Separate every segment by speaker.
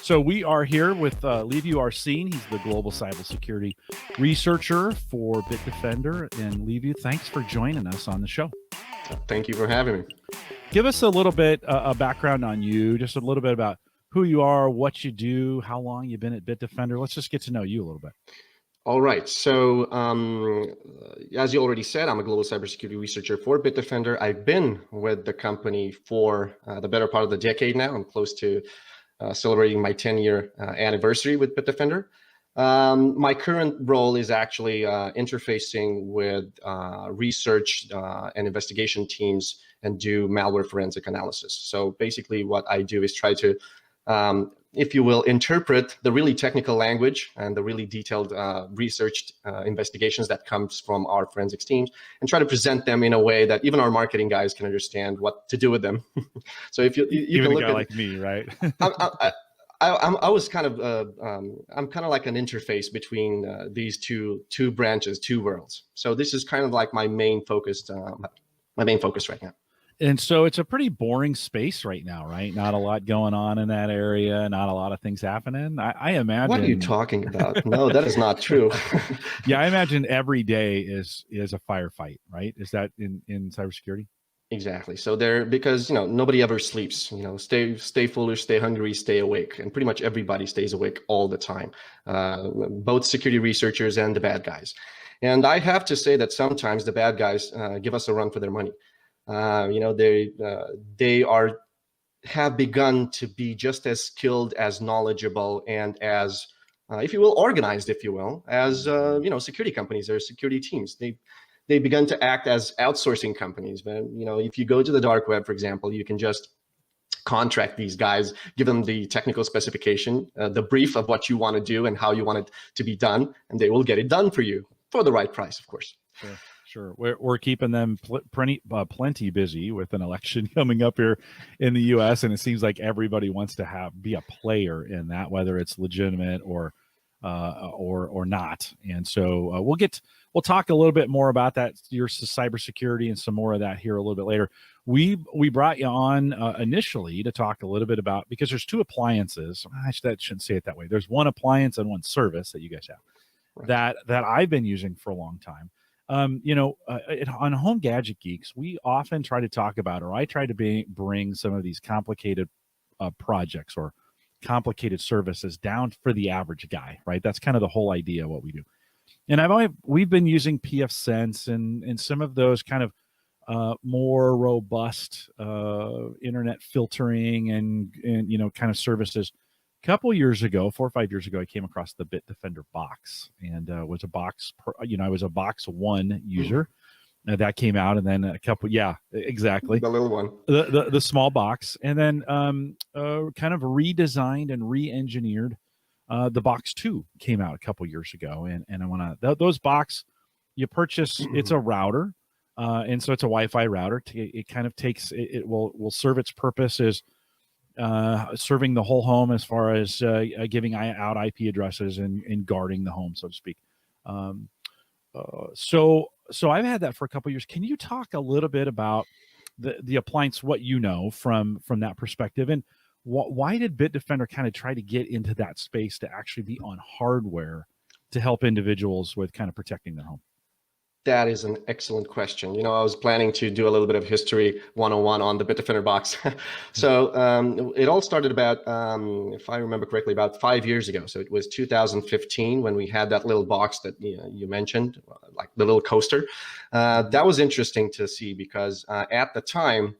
Speaker 1: So we are here with Liviu Arsene. He's the global cybersecurity researcher for Bitdefender. And Liviu, thanks for joining us on the show.
Speaker 2: Thank you for having me.
Speaker 1: Give us a little bit a background on you, just a little bit about who you are, what you do, how long you've been at Bitdefender. Let's just get to know you a little bit.
Speaker 2: All right. So as you already said, I'm a global cybersecurity researcher for Bitdefender. I've been with the company for the better part of the decade now. I'm close to celebrating my 10-year anniversary with Bitdefender. My current role is actually interfacing with research and investigation teams and do malware forensic analysis. So basically what I do is try to, if you will, interpret the really technical language and the really detailed researched investigations that comes from our forensics teams and try to present them in a way that even our marketing guys can understand what to do with them. So if you
Speaker 1: even
Speaker 2: can
Speaker 1: a
Speaker 2: look
Speaker 1: guy
Speaker 2: at
Speaker 1: like me, right?
Speaker 2: I was kind of I'm kind of like an interface between these two branches, two worlds. So this is kind of like my main focus right now.
Speaker 1: And so it's a pretty boring space right now, right? Not a lot going on in that area, not a lot of things happening. I imagine.
Speaker 2: What are you talking about? No, that is not true.
Speaker 1: Yeah, I imagine every day is a firefight, right? Is that in cybersecurity?
Speaker 2: Exactly. So because nobody ever sleeps. Stay foolish, stay hungry, stay awake, and pretty much everybody stays awake all the time. Both security researchers and the bad guys. And I have to say that sometimes the bad guys give us a run for their money. They have begun to be just as skilled, as knowledgeable, and as if you will, organized, if you will, as security companies or security teams. They begun to act as outsourcing companies. But if you go to the dark web, for example, you can just contract these guys, give them the technical specification, the brief of what you want to do and how you want it to be done, and they will get it done for you for the right price, of course.
Speaker 1: Sure. We're keeping them plenty busy with an election coming up here in the U.S., and it seems like everybody wants to be a player in that, whether it's legitimate or not. And so we'll talk a little bit more about that, your cybersecurity, and some more of that here a little bit later. We brought you on initially to talk a little bit about, because there's two appliances. I shouldn't say it that way. There's one appliance and one service that you guys have, right, that I've been using for a long time. On Home Gadget Geeks, we often try to talk about, or I try to bring some of these complicated projects or complicated services down for the average guy, right? That's kind of the whole idea of what we do. And we've been using pfSense and some of those kind of more robust internet filtering and kind of services. A couple years ago, 4 or 5 years ago, I came across the Bitdefender Box, and was a box. I was a Box 1 user. That came out, and then a couple. Yeah, exactly.
Speaker 2: The little one,
Speaker 1: the small box, and then kind of redesigned and re-engineered. The Box 2 came out a couple years ago, and I want to those box you purchase. It's a router, and so it's a Wi-Fi router. It kind of takes it will serve its purpose as serving the whole home as far as giving out IP addresses and guarding the home, so to speak. So I've had that for a couple of years. Can you talk a little bit about the appliance, what you know from that perspective, and why did Bitdefender kind of try to get into that space to actually be on hardware to help individuals with kind of protecting their home?
Speaker 2: That is an excellent question. I was planning to do a little bit of history 101 on the Bitdefender Box. So it all started about, if I remember correctly, about 5 years ago. So it was 2015 when we had that little box that you mentioned, like the little coaster. That was interesting to see because at the time,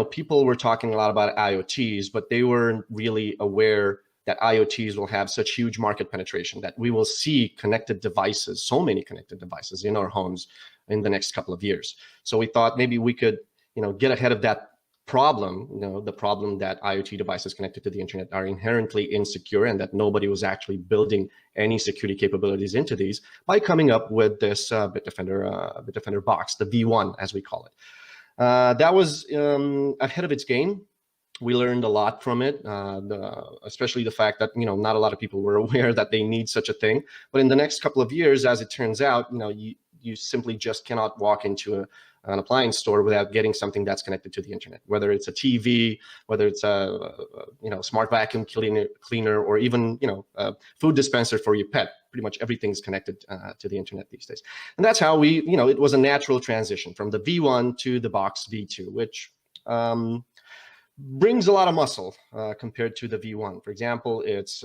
Speaker 2: people were talking a lot about IoTs, but they weren't really aware that IoTs will have such huge market penetration, that we will see connected devices, so many connected devices in our homes in the next couple of years. So we thought maybe we could, get ahead of that problem, the problem that IoT devices connected to the internet are inherently insecure and that nobody was actually building any security capabilities into these by coming up with this Bitdefender Box, the V1 as we call it. That was ahead of its game. We learned a lot from it, especially the fact that not a lot of people were aware that they need such a thing. But in the next couple of years, as it turns out, you simply just cannot walk into an appliance store without getting something that's connected to the internet, whether it's a TV, whether it's a smart vacuum cleaner, or even a food dispenser for your pet. Pretty much everything's connected to the internet these days. And that's how we, it was a natural transition from the V1 to the Box V2, which brings a lot of muscle compared to the V1. For example, it's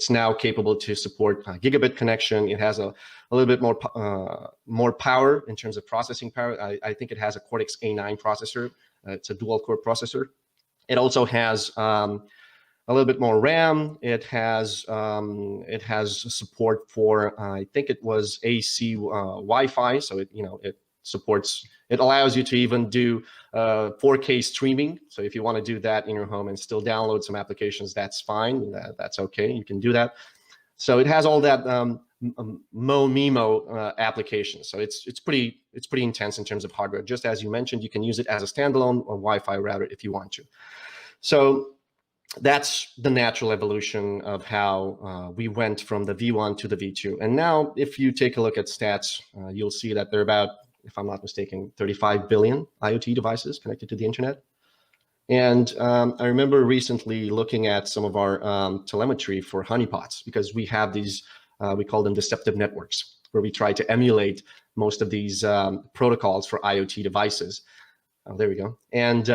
Speaker 2: now capable to support gigabit connection. It has a little bit more power in terms of processing power. I think it has a Cortex A9 processor. It's a dual core processor. It also has a little bit more RAM. It has support for I think it was AC Wi-Fi. So it allows you to even do 4K streaming. So if you want to do that in your home and still download some applications, that's fine. That's okay. You can do that. So it has all that MIMO applications. So it's pretty intense in terms of hardware. Just as you mentioned, you can use it as a standalone or Wi-Fi router if you want to. So that's the natural evolution of how we went from the V1 to the V2. And now, if you take a look at stats, you'll see that there are about, if I'm not mistaken, 35 billion IoT devices connected to the internet. And I remember recently looking at some of our telemetry for honeypots, because we have these, we call them deceptive networks, where we try to emulate most of these protocols for IoT devices. Oh, there we go. And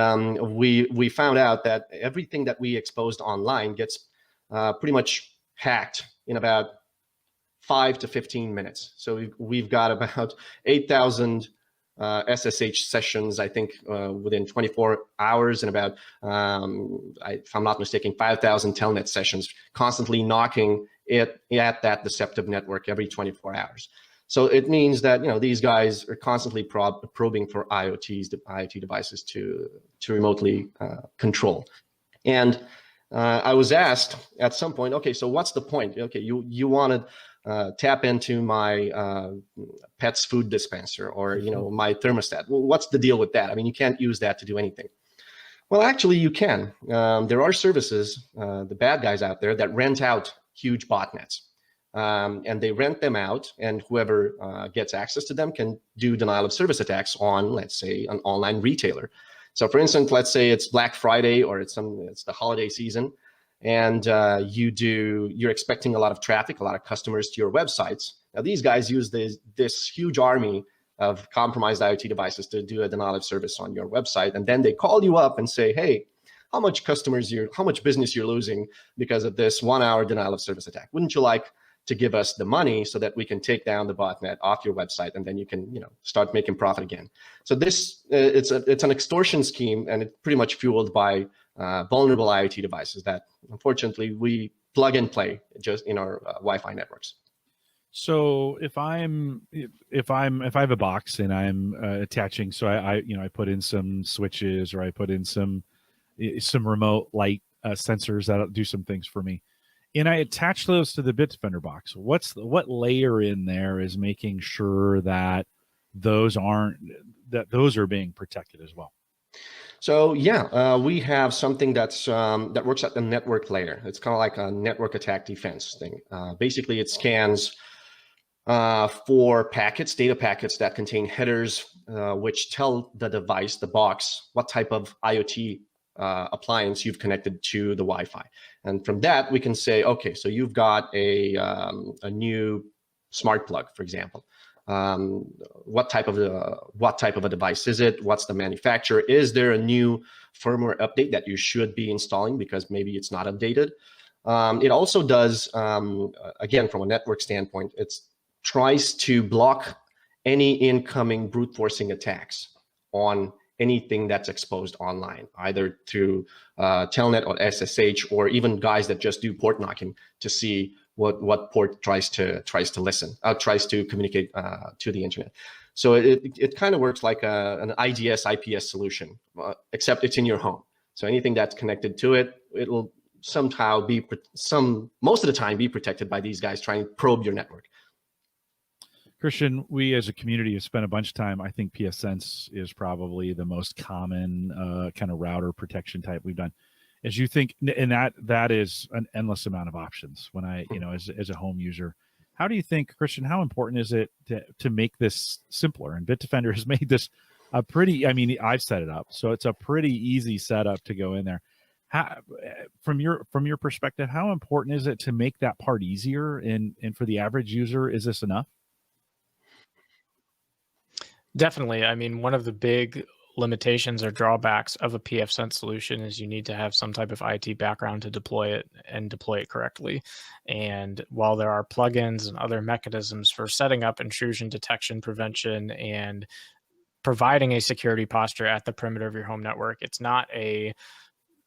Speaker 2: we found out that everything that we exposed online gets pretty much hacked in about 5 to 15 minutes. So we've got about 8,000 SSH sessions, I think, within 24 hours, and about, if I'm not mistaken, 5,000 telnet sessions, constantly knocking it at that deceptive network every 24 hours. So it means that these guys are constantly probing for IoT devices to remotely control. And I was asked at some point, okay, so what's the point? Okay, you want to tap into my pet's food dispenser, or my thermostat. Well, what's the deal with that? I mean, you can't use that to do anything. Well, actually, you can. There are services, the bad guys out there, that rent out huge botnets. And they rent them out, and whoever gets access to them can do denial of service attacks on, let's say, an online retailer. So, for instance, let's say it's Black Friday, or it's the holiday season, and you're expecting a lot of traffic, a lot of customers to your websites. Now, these guys use this huge army of compromised IoT devices to do a denial of service on your website, and then they call you up and say, "Hey, how much business you're losing because of this 1-hour denial of service attack? Wouldn't you like to give us the money so that we can take down the botnet off your website, and then you can start making profit again?" So this it's an extortion scheme, and it's pretty much fueled by vulnerable IoT devices that unfortunately we plug and play just in our Wi-Fi networks.
Speaker 1: So if I have a box and I'm attaching, so I put in some switches, or I put in some remote light sensors that'll do some things for me, and I attach those to the Bitdefender box. What layer in there is making sure that those are being protected as well?
Speaker 2: So yeah, we have something that works at the network layer. It's kind of like a network attack defense thing. Basically, it scans for data packets that contain headers, which tell the device, the box, what type of IoT appliance you've connected to the Wi-Fi. And from that, we can say, okay, so you've got a new smart plug, for example. What type of a device is it? What's the manufacturer? Is there a new firmware update that you should be installing because maybe it's not updated? It also does, again, from a network standpoint, it tries to block any incoming brute forcing attacks on anything that's exposed online, either through telnet or SSH, or even guys that just do port knocking to see what port tries to communicate to the internet. So it kind of works like an IDS IPS solution, except it's in your home. So anything that's connected to it, it'll somehow most of the time be protected by these guys trying to probe your network.
Speaker 1: Christian, we as a community have spent a bunch of time. I think PSSense is probably the most common kind of router protection type we've done. As you think, and that is an endless amount of options when I, as a home user. How do you think, Christian, how important is it to make this simpler? And Bitdefender has made this a pretty, I mean, I've set it up, so it's a pretty easy setup to go in there. How, from your perspective, how important is it to make that part easier? And for the average user, is this enough?
Speaker 3: Definitely. I mean, one of the big limitations or drawbacks of a pfSense solution is you need to have some type of IT background to deploy it and deploy it correctly. And while there are plugins and other mechanisms for setting up intrusion detection, prevention, and providing a security posture at the perimeter of your home network, it's not a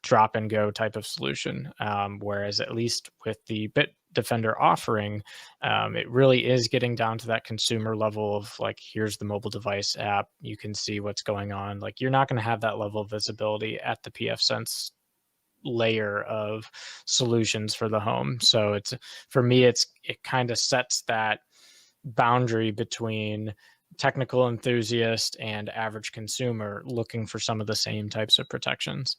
Speaker 3: drop and go type of solution. Whereas at least with the Bitdefender offering, it really is getting down to that consumer level of like, here's the mobile device app, you can see what's going on. Like, you're not going to have that level of visibility at the pfSense layer of solutions for the home. So it's, for me, it kind of sets that boundary between technical enthusiast and average consumer looking for some of the same types of protections.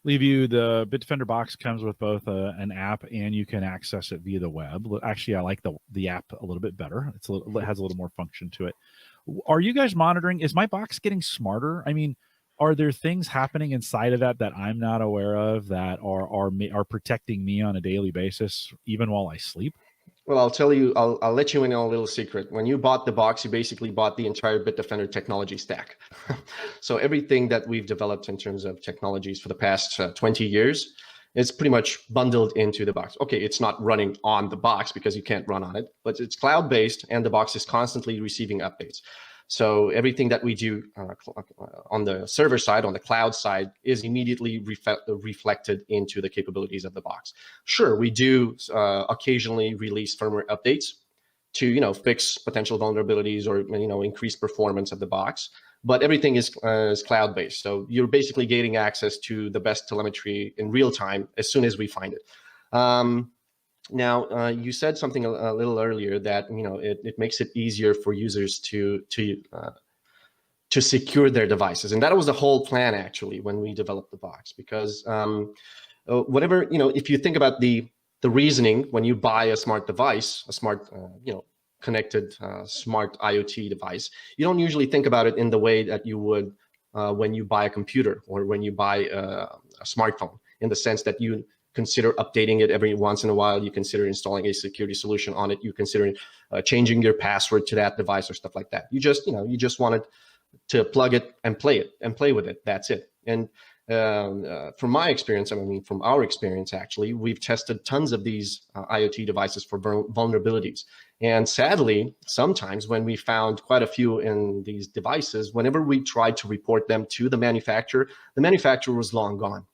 Speaker 1: Liviu, the Bitdefender box comes with both an app and you can access it via the web. Actually, I like the app a little bit better. It has a little more function to it. Are you guys monitoring? Is my box getting smarter? I mean, are there things happening inside of that I'm not aware of that are protecting me on a daily basis, even while I sleep?
Speaker 2: Well, I'll tell you, I'll let you in on a little secret. When you bought the box, you basically bought the entire Bitdefender technology stack. So everything that we've developed in terms of technologies for the past 20 years is pretty much bundled into the box. Okay, it's not running on the box because you can't run on it, but it's cloud-based and the box is constantly receiving updates. So everything that we do on the server side, on the cloud side, is immediately reflected into the capabilities of the box. Sure, we do occasionally release firmware updates to fix potential vulnerabilities or increase performance of the box, but everything is cloud-based. So you're basically getting access to the best telemetry in real time as soon as we find it. Now, you said something a little earlier that it makes it easier for users to secure their devices, and that was the whole plan actually when we developed the box. Because whatever if you think about the reasoning when you buy a smart device, a smart connected smart IoT device, you don't usually think about it in the way that you would when you buy a computer or when you buy a smartphone, in the sense that you consider updating it every once in a while, you consider installing a security solution on it, you consider changing your password to that device or stuff like that. You just wanted to plug it and play with it. That's it. And from my experience, I mean, from our experience, actually, we've tested tons of these IoT devices for vulnerabilities. And sadly, sometimes when we found quite a few in these devices, whenever we tried to report them to the manufacturer was long gone.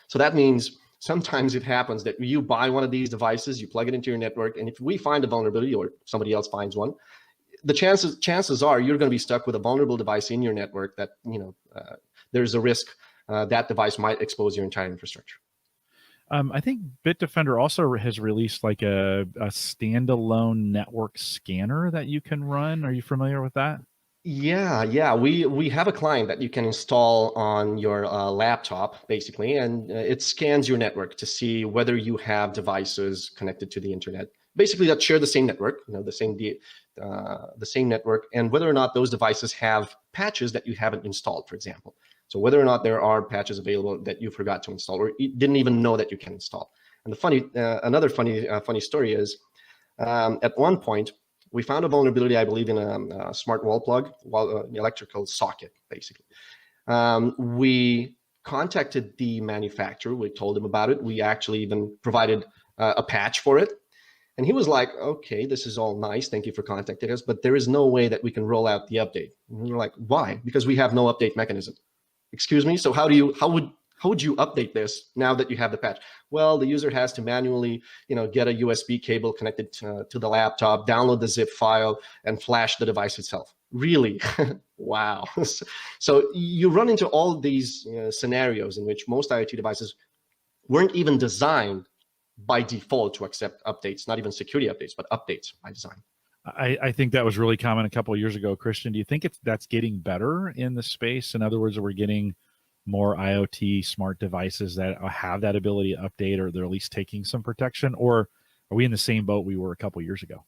Speaker 2: So that means sometimes it happens that you buy one of these devices, you plug it into your network, and if we find a vulnerability or somebody else finds one, the chances are you're going to be stuck with a vulnerable device in your network that there's a risk that device might expose your entire infrastructure.
Speaker 1: I think Bitdefender also has released like a standalone network scanner that you can run. Are you familiar with that?
Speaker 2: Yeah. We have a client that you can install on your laptop, basically, and it scans your network to see whether you have devices connected to the internet, basically that share the same network, the same network, and whether or not those devices have patches that you haven't installed, for example. So whether or not there are patches available that you forgot to install or you didn't even know that you can install. And another funny story is, at one point, we found a vulnerability, I believe, in a smart wall plug, electrical socket, basically. We contacted the manufacturer. We told him about it. We actually even provided a patch for it. And he was like, okay, this is all nice. Thank you for contacting us, but there is no way that we can roll out the update. And we were like, why? Because we have no update mechanism. Excuse me? So how would you update this now that you have the patch? Well, the user has to manually, get a USB cable connected to the laptop, download the zip file, and flash the device itself. Really? Wow. So you run into all these scenarios in which most IoT devices weren't even designed by default to accept updates, not even security updates, but updates by design.
Speaker 1: I think that was really common a couple of years ago. Christian, do you think that's getting better in the space? In other words, we're getting more IoT smart devices that have that ability to update, or they're at least taking some protection? Or are we in the same boat we were a couple of years ago?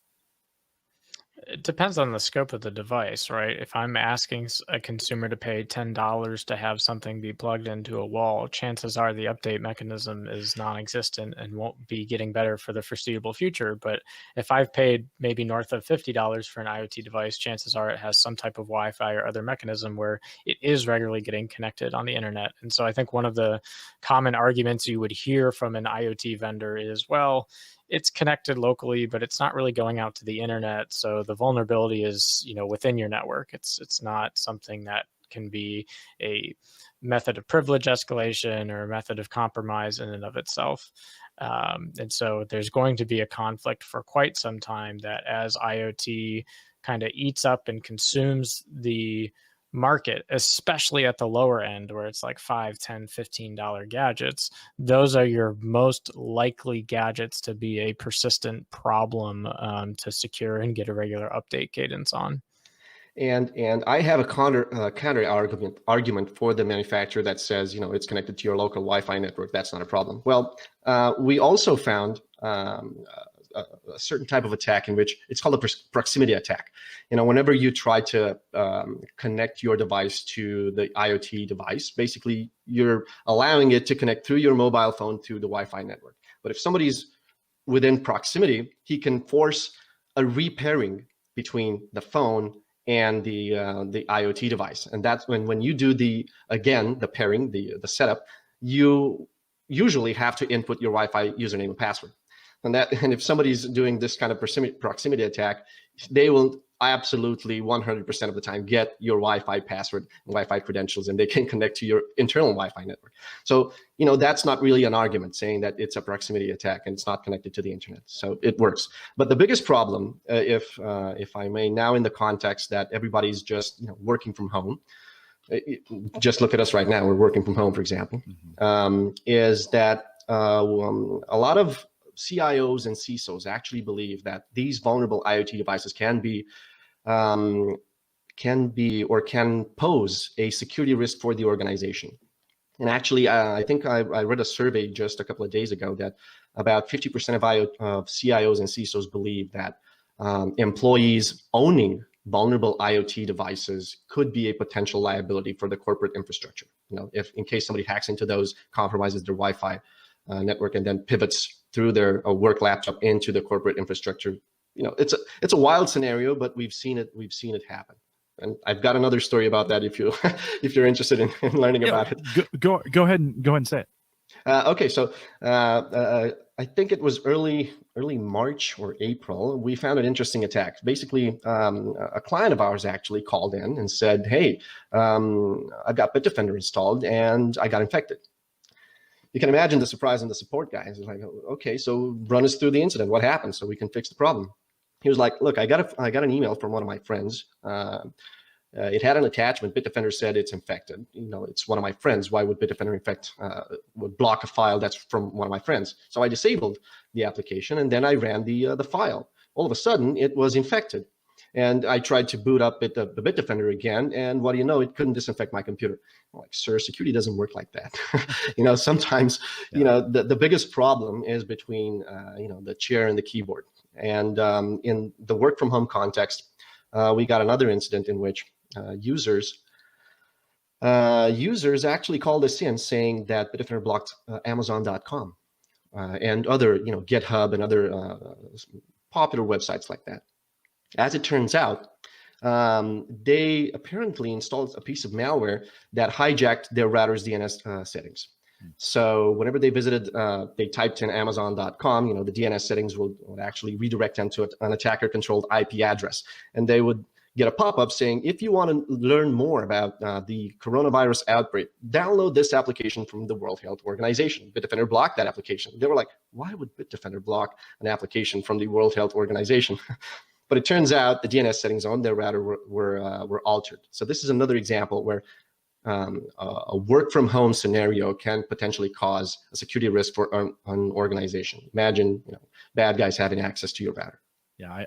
Speaker 3: It depends on the scope of the device, right? If I'm asking a consumer to pay $10 to have something be plugged into a wall, chances are the update mechanism is non-existent and won't be getting better for the foreseeable future. But if I've paid maybe north of $50 for an IoT device, chances are it has some type of Wi-Fi or other mechanism where it is regularly getting connected on the internet. And so I think one of the common arguments you would hear from an IoT vendor is, well, it's connected locally, but it's not really going out to the internet. So the vulnerability is, within your network. It's not something that can be a method of privilege escalation or a method of compromise in and of itself. And so there's going to be a conflict for quite some time that as IoT kind of eats up and consumes the market, especially at the lower end where it's like $5, $10, $15 gadgets, those are your most likely gadgets to be a persistent problem to secure and get a regular update cadence on.
Speaker 2: And I have a counter argument for the manufacturer that says, it's connected to your local Wi-Fi network. That's not a problem. Well, we also found a certain type of attack in which it's called a proximity attack. Whenever you try to connect your device to the IoT device, basically you're allowing it to connect through your mobile phone to the Wi-Fi network. But if somebody's within proximity, he can force a repairing between the phone and the IoT device. And that's when you do the pairing, the setup, you usually have to input your Wi-Fi username and password. And if somebody's doing this kind of proximity attack, they will absolutely 100% of the time get your Wi-Fi password and Wi-Fi credentials, and they can connect to your internal Wi-Fi network. So, that's not really an argument saying that it's a proximity attack and it's not connected to the internet. So it works. But the biggest problem, if I may, now in the context that everybody's just working from home, just look at us right now, we're working from home, for example, is that a lot of CIOs and CISOs actually believe that these vulnerable IoT devices can pose a security risk for the organization. And actually, I think I read a survey just a couple of days ago that about 50% of CIOs and CISOs believe that employees owning vulnerable IoT devices could be a potential liability for the corporate infrastructure. If in case somebody hacks into those, compromises their Wi-Fi network, and then pivots through their work laptop into the corporate infrastructure. It's a wild scenario, but we've seen it happen. And I've got another story about that if you're interested in learning about it.
Speaker 1: Go ahead and say it.
Speaker 2: Okay, so I think it was early March or April. We found an interesting attack. Basically, a client of ours actually called in and said, "Hey, I've got Bitdefender installed and I got infected." You can imagine the surprise on the support guy. He's like, "Okay, so run us through the incident. What happened so we can fix the problem?" He was like, "Look, I got an email from one of my friends. It had an attachment. Bitdefender said it's infected. It's one of my friends. Why would Bitdefender would block a file that's from one of my friends?" So I disabled the application and then I ran the file. All of a sudden, it was infected. And I tried to boot up the Bitdefender again, and what do you know? It couldn't disinfect my computer. I'm like, "Sir, security doesn't work like that." Sometimes, the biggest problem is between, the chair and the keyboard. And in the work from home context, we got another incident in which users actually called us in saying that Bitdefender blocked Amazon.com and other, GitHub and other popular websites like that. As it turns out, they apparently installed a piece of malware that hijacked their router's DNS settings. So whenever they visited, they typed in Amazon.com, the DNS settings would actually redirect them to an attacker-controlled IP address. And they would get a pop-up saying, "If you want to learn more about the coronavirus outbreak, download this application from the World Health Organization." Bitdefender blocked that application. They were like, "Why would Bitdefender block an application from the World Health Organization?" But it turns out the DNS settings on their router were altered. So this is another example where a work from home scenario can potentially cause a security risk for an organization. Imagine, bad guys having access to your router.
Speaker 1: Yeah,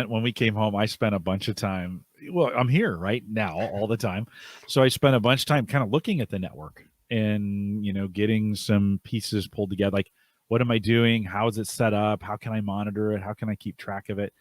Speaker 1: when we came home, I spent a bunch of time. Well, I'm here right now all the time. So I spent a bunch of time kind of looking at the network and, getting some pieces pulled together. Like, what am I doing? How is it set up? How can I monitor it? How can I keep track of it?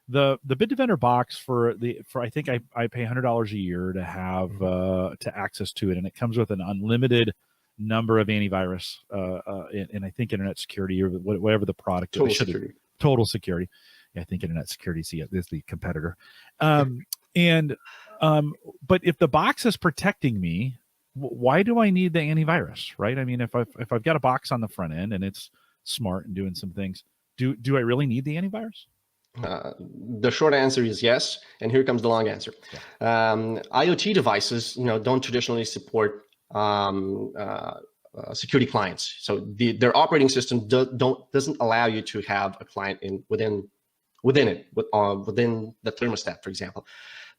Speaker 1: the Bitdefender box for I think I pay $100 a year to have to access to it, and it comes with an unlimited number of antivirus and I think internet security or whatever the product
Speaker 2: Total
Speaker 1: is.
Speaker 2: security.
Speaker 1: Total security. Yeah, I think internet security is the competitor. And but if the box is protecting me, why do I need the antivirus, right? I mean, if I've got a box on the front end and it's smart and doing some things, do I really need the antivirus?
Speaker 2: The short answer is yes, and here comes the long answer.
Speaker 1: Yeah.
Speaker 2: IoT devices, don't traditionally support security clients, so their operating system doesn't allow you to have a client within it, within the thermostat, for example.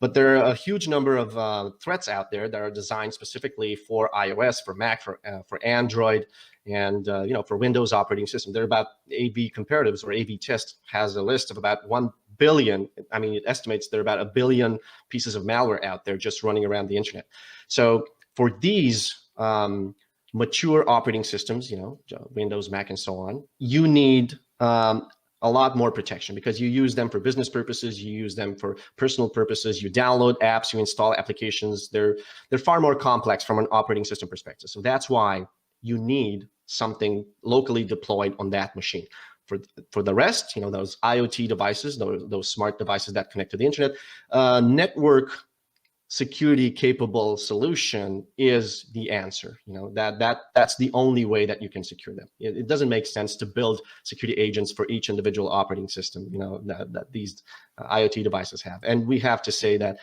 Speaker 2: But there are a huge number of threats out there that are designed specifically for iOS, for Mac, for Android, and for Windows operating system. There are about AV Comparatives, or AV Test has a list of about 1 billion. I mean, it estimates there are about 1 billion pieces of malware out there just running around the internet. So for these mature operating systems, Windows, Mac, and so on, you need a lot more protection, because you use them for business purposes, you use them for personal purposes, you download apps, you install applications. They're far more complex from an operating system perspective. So that's why you need something locally deployed on that machine. For the rest, those IoT devices, those smart devices that connect to the internet, network security capable solution is the answer. That's the only way that you can secure them. It doesn't make sense to build security agents for each individual operating system, that these IoT devices have. And we have to say that,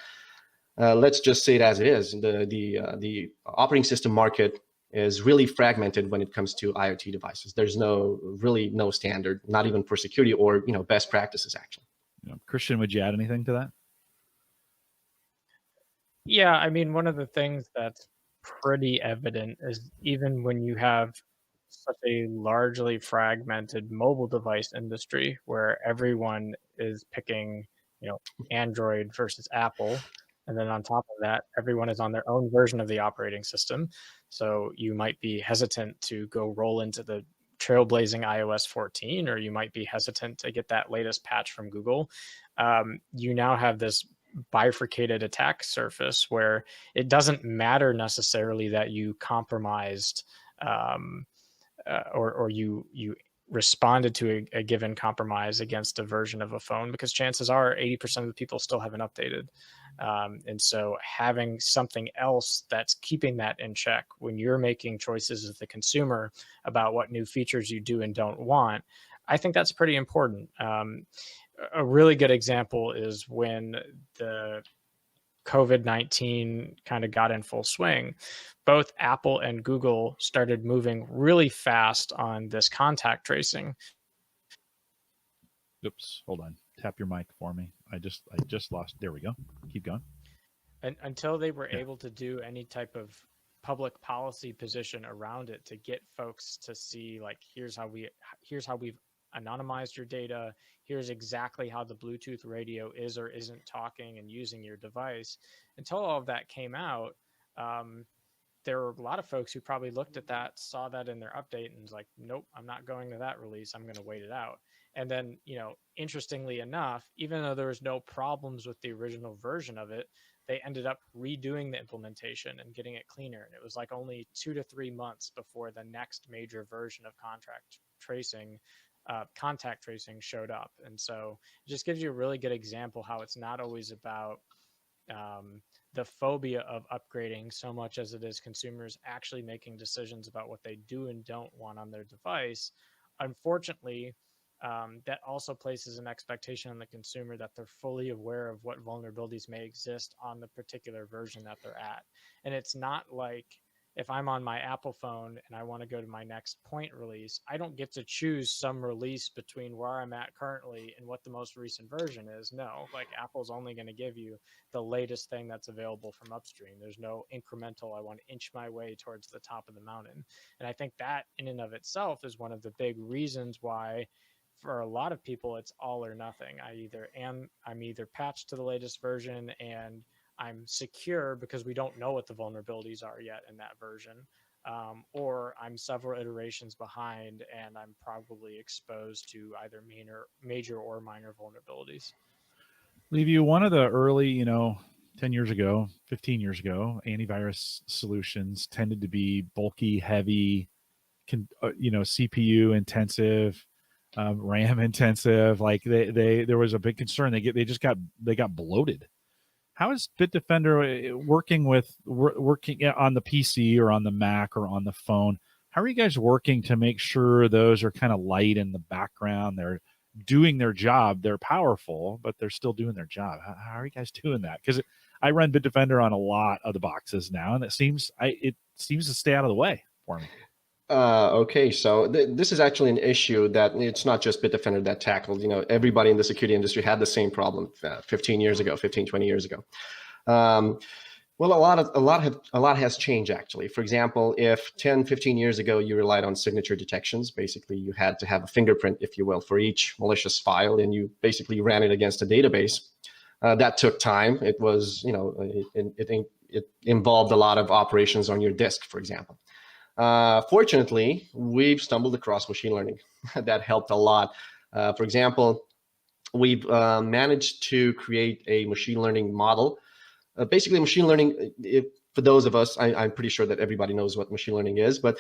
Speaker 2: let's just say it as it is. The operating system market is really fragmented when it comes to IoT devices. There's really no standard, not even for security or best practices, actually.
Speaker 1: Christian, would you add anything to that?
Speaker 3: Yeah, I mean, one of the things that's pretty evident is even when you have such a largely fragmented mobile device industry where everyone is picking, Android versus Apple, and then on top of that, everyone is on their own version of the operating system. So you might be hesitant to go roll into the trailblazing iOS 14, or you might be hesitant to get that latest patch from Google. You now have this bifurcated attack surface where it doesn't matter necessarily that you compromised or you responded to a given compromise against a version of a phone, because chances are 80% of the people still haven't updated. And so having something else that's keeping that in check when you're making choices as the consumer about what new features you do and don't want, I think that's pretty important. A really good example is when the COVID-19 kind of got in full swing. Both Apple and Google started moving really fast on this contact tracing.
Speaker 1: Oops, hold on. Tap your mic for me. I just lost. There we go. Keep going.
Speaker 3: And until they were able to do any type of public policy position around it to get folks to see, like, here's how we've anonymized your data, here's exactly how the Bluetooth radio is or isn't talking and using your device. Until all of that came out, there were a lot of folks who probably looked at that, saw that in their update, and was like, nope, I'm not going to that release, I'm going to wait it out. And then, interestingly enough, even though there was no problems with the original version of it, they ended up redoing the implementation and getting it cleaner. And it was like only 2 to 3 months before the next major version of contact tracing showed up. And so it just gives you a really good example how it's not always about the phobia of upgrading so much as it is consumers actually making decisions about what they do and don't want on their device. Unfortunately, that also places an expectation on the consumer that they're fully aware of what vulnerabilities may exist on the particular version that they're at. And it's not like if I'm on my Apple phone and I want to go to my next point release, I don't get to choose some release between where I'm at currently and what the most recent version is. No, like Apple's only going to give you the latest thing that's available from upstream. There's no incremental, I want to inch my way towards the top of the mountain. And I think that in and of itself is one of the big reasons why for a lot of people it's all or nothing. I'm either patched to the latest version and I'm secure because we don't know what the vulnerabilities are yet in that version, or I'm several iterations behind and I'm probably exposed to either major or minor vulnerabilities.
Speaker 1: Liviu, one of the early, 10 years ago, 15 years ago, antivirus solutions tended to be bulky, heavy, CPU intensive, RAM intensive. Like there was a big concern. They got bloated. How is Bitdefender working on the PC or on the Mac or on the phone? How are you guys working to make sure those are kind of light in the background? They're doing their job. They're powerful, but they're still doing their job. How are you guys doing that? Because I run Bitdefender on a lot of the boxes now, and it seems to stay out of the way for me.
Speaker 2: Okay, so this is actually an issue that it's not just Bitdefender that tackled. Everybody in the security industry had the same problem 15 years ago, 15, 20 years ago. Well, a lot has changed, actually. For example, if 10, 15 years ago, you relied on signature detections, basically you had to have a fingerprint, if you will, for each malicious file, and you basically ran it against a database. That took time. It was, it involved a lot of operations on your disk, for example. Fortunately, we've stumbled across machine learning. That helped a lot. For example, we've managed to create a machine learning model. Basically, machine learning, for those of us, I'm pretty sure that everybody knows what machine learning is, but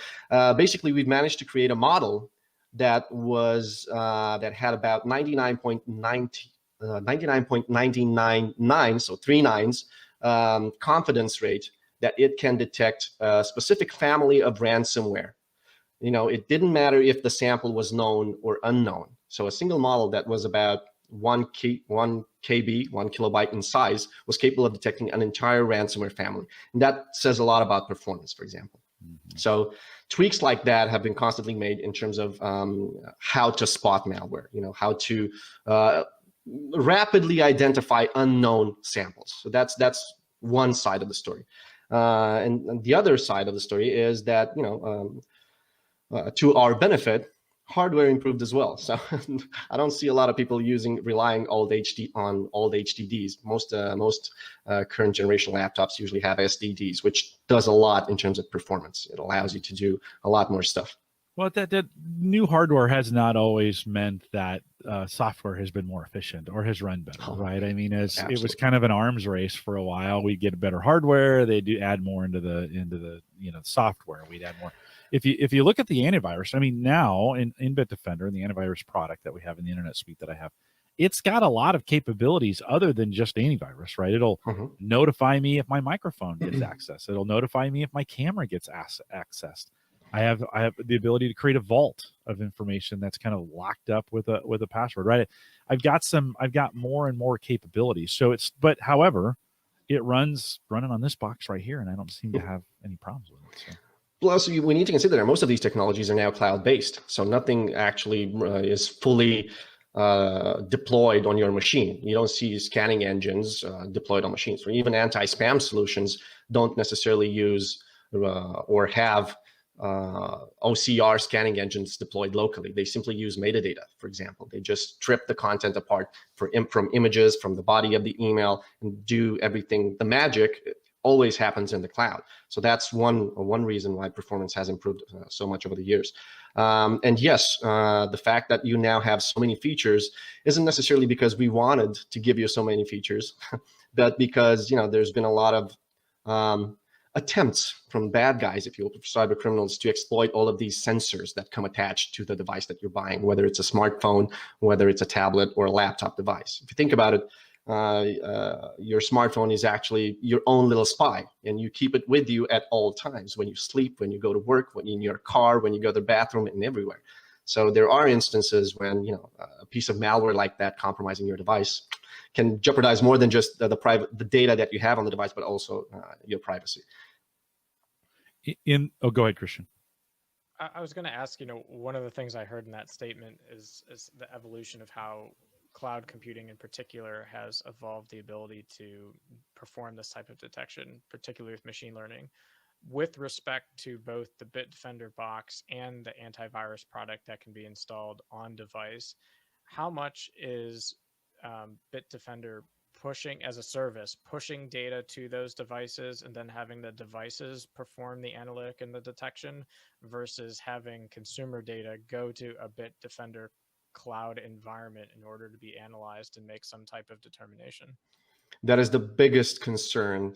Speaker 2: basically, we've managed to create a model that was that had about 99.999, so 3 nines, confidence rate that it can detect a specific family of ransomware. It didn't matter if the sample was known or unknown. So a single model that was about 1 kilobyte in size was capable of detecting an entire ransomware family. And that says a lot about performance, for example. Mm-hmm. So tweaks like that have been constantly made in terms of how to spot malware, how to rapidly identify unknown samples. So that's one side of the story. And the other side of the story is that, to our benefit, hardware improved as well. So I don't see a lot of people relying on old HDDs. Most current generation laptops usually have SSDs, which does a lot in terms of performance. It allows you to do a lot more stuff.
Speaker 1: Well, that new hardware has not always meant that software has been more efficient or has run better, right? I mean, it was kind of an arms race for a while. We'd get better hardware, they do add more into the software. We'd add more. If you look at the antivirus, I mean, now in Bitdefender, and the antivirus product that we have in the Internet Suite that I have, it's got a lot of capabilities other than just antivirus, right? It'll notify me if my microphone gets accessed. It'll notify me if my camera gets accessed. I have the ability to create a vault of information that's kind of locked up with a password, right? I've got more and more capabilities. So however, it runs running on this box right here, and I don't seem to have any problems with it. So.
Speaker 2: Plus, we need to consider that most of these technologies are now cloud-based, so nothing actually is fully deployed on your machine. You don't see scanning engines deployed on machines, or even anti-spam solutions don't necessarily use or have OCR scanning engines deployed locally. They simply use metadata, for example. They just strip the content apart from images, from the body of the email, and do everything. The magic always happens in the cloud. So that's one reason why performance has improved so much over the years. And yes, the fact that you now have so many features isn't necessarily because we wanted to give you so many features, but because there's been a lot of attempts from bad guys, if you will, cyber criminals, to exploit all of these sensors that come attached to the device that you're buying, whether it's a smartphone, whether it's a tablet or a laptop device. If you think about it, your smartphone is actually your own little spy, and you keep it with you at all times, when you sleep, when you go to work, when you're in your car, when you go to the bathroom, and everywhere. So there are instances when a piece of malware like that compromising your device can jeopardize more than just the data that you have on the device, but also your privacy.
Speaker 1: Go ahead, Christian.
Speaker 3: I was going to ask, one of the things I heard in that statement is the evolution of how cloud computing in particular has evolved the ability to perform this type of detection, particularly with machine learning. With respect to both the Bitdefender box and the antivirus product that can be installed on device, how much is Bitdefender pushing as a service, pushing data to those devices and then having the devices perform the analytic and the detection versus having consumer data go to a Bitdefender cloud environment in order to be analyzed and make some type of determination?
Speaker 2: That is the biggest concern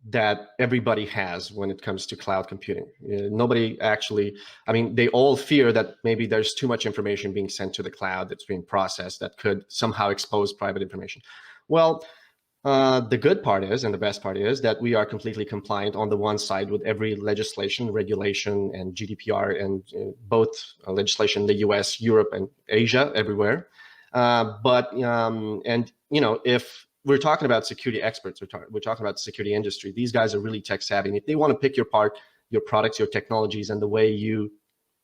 Speaker 2: that everybody has when it comes to cloud computing. Nobody actually, I mean, they all fear that maybe there's too much information being sent to the cloud that's being processed that could somehow expose private information. Well, the good part is, and the best part is, that we are completely compliant on the one side with every legislation, regulation, and GDPR, and both legislation in the US, Europe, and Asia, everywhere. And you know, if we're talking about security experts, we're talking about the security industry, these guys are really tech savvy. And if they want to pick your part, your products, your technologies, and the way you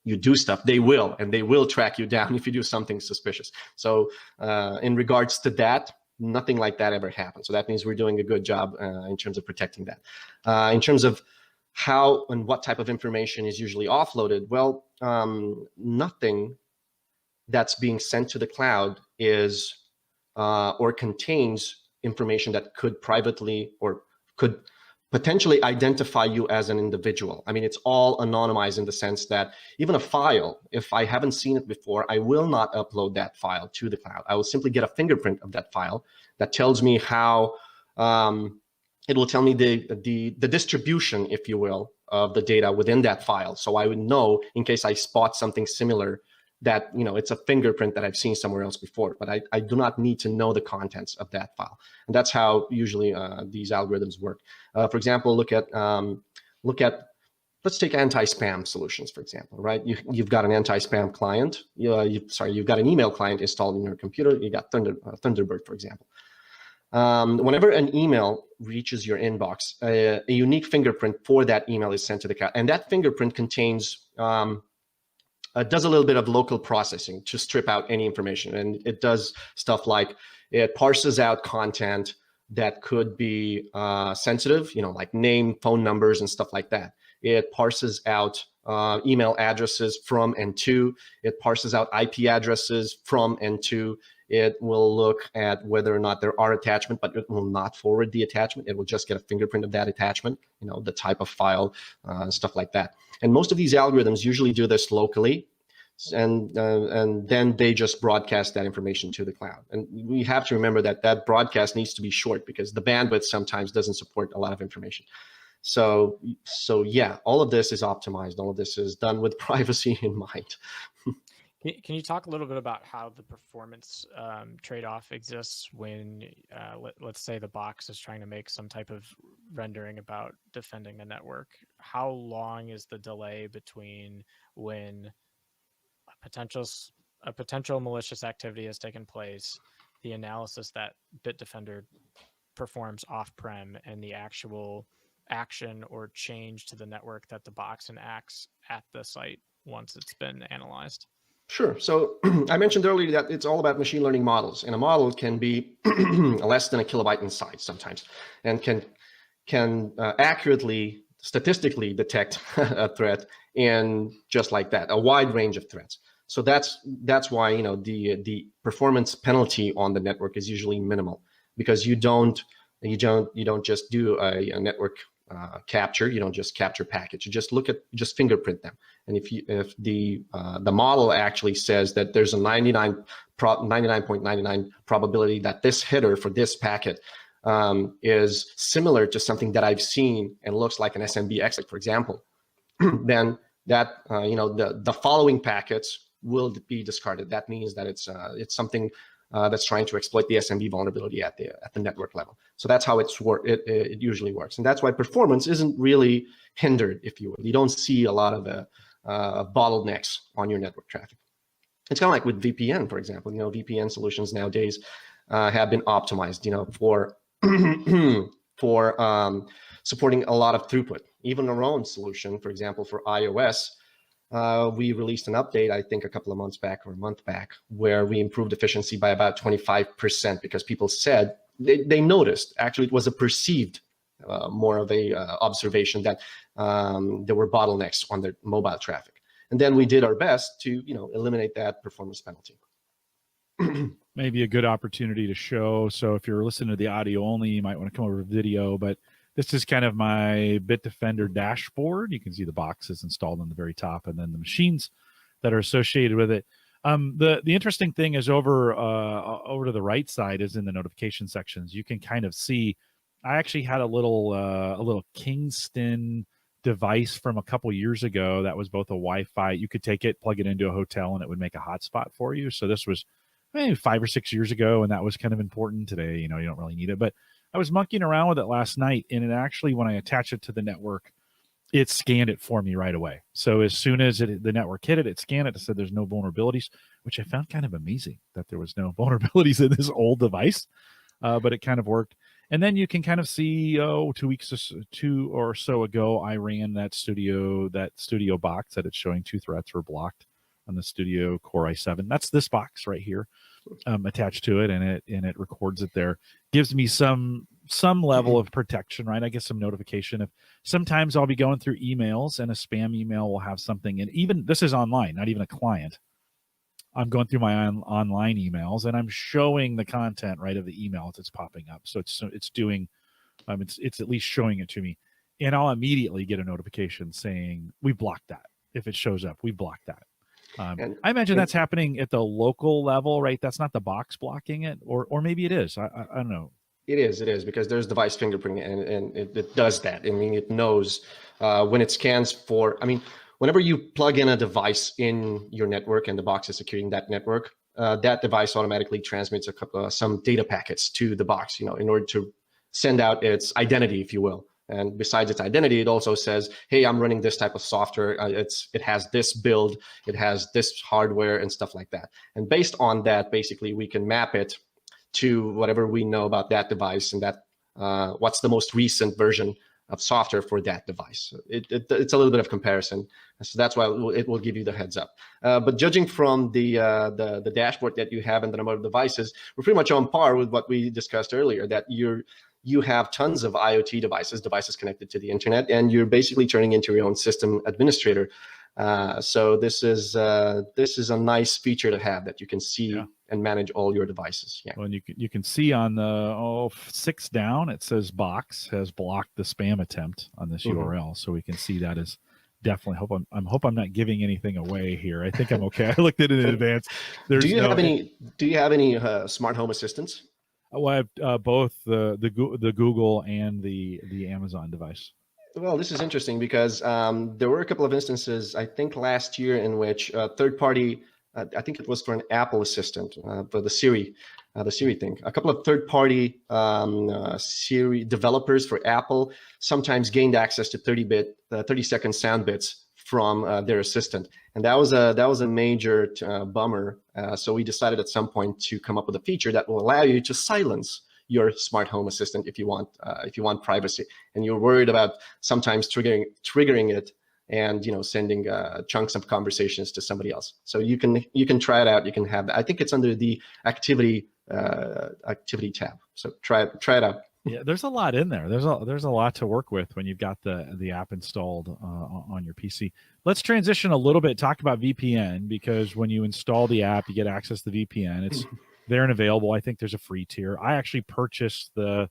Speaker 2: do stuff, they will, and they will track you down if you do something suspicious. So in regards to that, nothing like that ever happened. So that means we're doing a good job in terms of protecting that. In terms of how and what type of information is usually offloaded, well, nothing that's being sent to the cloud is or contains information that could privately or could potentially identify you as an individual. I mean, it's all anonymized in the sense that even a file, if I haven't seen it before, I will not upload that file to the cloud. I will simply get a fingerprint of that file that tells me how, it will tell me the distribution, if you will, of the data within that file. So I would know in case I spot something similar that, you know, it's a fingerprint that I've seen somewhere else before, but I do not need to know the contents of that file. And that's how usually these algorithms work. For example, look at, let's take anti-spam solutions, for example, right? You've got an anti-spam client. You've got an email client installed in your computer. You got Thunderbird, for example. Whenever an email reaches your inbox, a unique fingerprint for that email is sent to the cloud. And that fingerprint contains, does a little bit of local processing to strip out any information. And it does stuff like it parses out content that could be sensitive, you know, like name, phone numbers, and stuff like that. It parses out email addresses from and to. It parses out IP addresses from and to. It will look at whether or not there are attachments, but it will not forward the attachment. It will just get a fingerprint of that attachment, you know, the type of file, stuff like that. And most of these algorithms usually do this locally, and then they just broadcast that information to the cloud. And we have to remember that that broadcast needs to be short because the bandwidth sometimes doesn't support a lot of information. So yeah, all of this is optimized. All of this is done with privacy in mind.
Speaker 3: Can you talk a little bit about how the performance trade-off exists when, let's say, the box is trying to make some type of rendering about defending the network? How long is the delay between when a potential malicious activity has taken place, the analysis that Bitdefender performs off-prem, and the actual action or change to the network that the box enacts at the site once it's been analyzed?
Speaker 2: Sure. So I mentioned earlier that it's all about machine learning models, and a model can be less than a kilobyte in size sometimes, and can accurately, statistically detect a threat, and just like that, a wide range of threats. So that's why, you know, the performance penalty on the network is usually minimal, because you don't just do a network capture. You don't just capture packets. You just just fingerprint them. And if the model actually says that there's a 99.99 probability that this header for this packet is similar to something that I've seen and looks like an SMB exploit, for example, then that you know, the following packets will be discarded. That means that it's something that's trying to exploit the SMB vulnerability at the network level. So that's how it usually works, and that's why performance isn't really hindered, if you will. You don't see a lot of bottlenecks on your network traffic. It's kind of like with VPN, for example. You know, VPN solutions nowadays have been optimized, you know, for supporting a lot of throughput. Even our own solution, for example, for iOS. We released an update, I think a couple of months back or a month back, where we improved efficiency by about 25% because people said they noticed. Actually, it was a perceived more of a observation that there were bottlenecks on their mobile traffic. And then we did our best to, you know, eliminate that performance penalty.
Speaker 1: Maybe a good opportunity to show. So if you're listening to the audio only, you might want to come over to video, but this is kind of my Bitdefender dashboard. You can see the boxes installed on the very top and then the machines that are associated with it. The interesting thing is over to the right side is in the notification sections. You can kind of see. I actually had a little Kingston device from a couple years ago that was both a Wi-Fi. You could take it, plug it into a hotel, and it would make a hotspot for you. So this was maybe 5 or 6 years ago, and that was kind of important. Today, you don't really need it. But I was monkeying around with it last night, and it actually, when I attached it to the network, it scanned it for me right away. So as soon as the network hit it, it scanned it. It said there's no vulnerabilities, which I found kind of amazing that there was no vulnerabilities in this old device, but it kind of worked. And then you can kind of see, 2 or so ago, I ran that studio box that it's showing 2 threats were blocked on the Studio Core i7. That's this box right here, attached to it, and it records it there. Gives me some level of protection, right? I get some notification. If sometimes I'll be going through emails and a spam email will have something, and even this is online, not even a client. I'm going through my online emails and I'm showing the content right of the email that's popping up. So it's doing, it's at least showing it to me, and I'll immediately get a notification saying we blocked that. If it shows up, we blocked that. I imagine that's happening at the local level, right? That's not the box blocking it, or maybe it is. I don't know.
Speaker 2: It is because there's device fingerprinting, and it does that. I mean, it knows when it scans for, whenever you plug in a device in your network and the box is securing that network, that device automatically transmits some data packets to the box, in order to send out its identity, if you will. And besides its identity, it also says, hey, I'm running this type of software. It has this build, it has this hardware and stuff like that. And based on that, basically, we can map it to whatever we know about that device and that what's the most recent version of software for that device. It's a little bit of comparison. So that's why it will give you the heads up. But judging from the dashboard that you have and the number of devices, we're pretty much on par with what we discussed earlier, that you have tons of IoT devices connected to the internet, and you're basically turning into your own system administrator. So this is a nice feature to have, that you can see and manage all your devices. Yeah.
Speaker 1: Well, and you can see on the 6 down, it says box has blocked the spam attempt on this URL, so we can see that is definitely. Hope I'm not giving anything away here. I think I'm okay. I looked at it in advance.
Speaker 2: Do you have any smart home assistants?
Speaker 1: Well, I have both the Google and the Amazon device.
Speaker 2: Well, this is interesting because there were a couple of instances, I think last year, in which third-party, I think it was for an Apple assistant, for the Siri thing. A couple of third-party Siri developers for Apple sometimes gained access to 30-second sound bits from their assistant, and that was a major bummer. So we decided at some point to come up with a feature that will allow you to silence your smart home assistant if you want privacy, and you're worried about sometimes triggering it and sending chunks of conversations to somebody else. So you can try it out. You can have that. I think it's under the activity tab. So try it out.
Speaker 1: Yeah, there's a lot in there. There's a lot to work with when you've got the app installed on your PC. Let's transition a little bit. Talk about VPN, because when you install the app, you get access to the VPN. It's there and available. I think there's a free tier. I actually purchased the